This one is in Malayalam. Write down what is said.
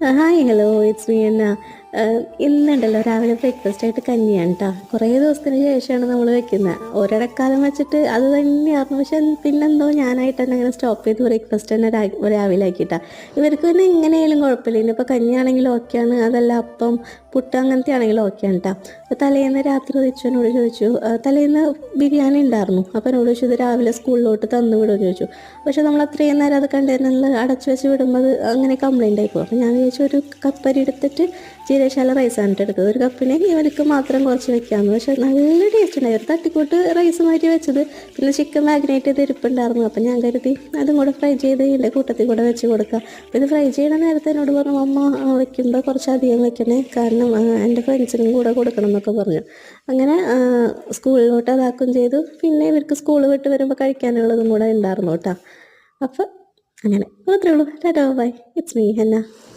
ഹായ് ഹലോ ഇറ്റ്സ് മീ എന്ന ഇന്നുണ്ടല്ലോ രാവിലെ ബ്രേക്ക്ഫാസ്റ്റ് ആയിട്ട് കഞ്ഞിയാണ് കേട്ടോ. കുറേ ദിവസത്തിന് ശേഷമാണ് നമ്മൾ വെക്കുന്നത്. ഒരിടക്കാലം വെച്ചിട്ട് അത് തന്നെയായിരുന്നു. പക്ഷെ പിന്നെന്തോ ഞാനായിട്ട് തന്നെ അങ്ങനെ സ്റ്റോപ്പ് ചെയ്ത് ബ്രേക്ക്ഫാസ്റ്റ് തന്നെ രാവിലെ ആക്കിയിട്ടാ. ഇവർക്ക് പിന്നെ എങ്ങനെയായാലും കുഴപ്പമില്ല. ഇനിയിപ്പോൾ കഞ്ഞിയാണെങ്കിലും ഓക്കെയാണ്, അതല്ല അപ്പം പുട്ട് അങ്ങനത്തെ ആണെങ്കിലും ഓക്കെയാണ് കേട്ടോ. അപ്പോൾ തലേന്ന് രാത്രി റിച്ചുവിനോട് ചോദിച്ചു, തലേന്ന് ബിരിയാണി ഉണ്ടായിരുന്നു. അപ്പോൾ എന്നോട് ചോദിച്ചു ഇത് രാവിലെ സ്കൂളിലോട്ട് തന്നു വിടുമെന്ന് ചോദിച്ചു. പക്ഷെ നമ്മൾ അത്രയും നേരം അത് കണ്ടെയ്നറിൽ അടച്ചു വെച്ച് വിടുമ്പോൾ അത് അങ്ങനെ കംപ്ലൈൻ്റ് ആയിപ്പോകും. അപ്പോൾ ഞാൻ വിചാരിച്ചു ഒരു കപ്പരി എടുത്തിട്ട് ജീരകശാല റൈസാണ് എടുത്തത്. ഒരു കപ്പിന് ഇവർക്ക് മാത്രം കുറച്ച് വെക്കാമെന്ന്. പക്ഷെ നല്ല ടേസ്റ്റ് ഉണ്ടായി. ഒരു തട്ടിക്കൂട്ട് റൈസ് മാറ്റി വെച്ചത്. പിന്നെ ചിക്കൻ മാഗ്നേറ്റ് ചെയ്ത് ഇരിപ്പുണ്ടായിരുന്നു. അപ്പം ഞാൻ കരുതി അതും കൂടെ ഫ്രൈ ചെയ്ത് ഇതിൻ്റെ കൂട്ടത്തിൽ കൂടെ വെച്ച് കൊടുക്കുക. അപ്പോൾ ഇത് ഫ്രൈ ചെയ്യണ നേരത്തെ എന്നോട് പറഞ്ഞു അമ്മ വെക്കുമ്പോൾ കുറച്ചധികം വെക്കണേ, കാരണം എൻ്റെ ഫ്രണ്ട്സിനും കൂടെ കൊടുക്കണം എന്നൊക്കെ പറഞ്ഞു. അങ്ങനെ സ്കൂളിലോട്ട് അതാക്കും ചെയ്തു. പിന്നെ ഇവർക്ക് സ്കൂൾ വിട്ട് വരുമ്പോൾ കഴിക്കാനുള്ളതും കൂടെ ഉണ്ടായിരുന്നു കേട്ടോ. അപ്പോൾ അങ്ങനെ അത്രേ ഉള്ളൂ. Tata bye. It's me Hannah.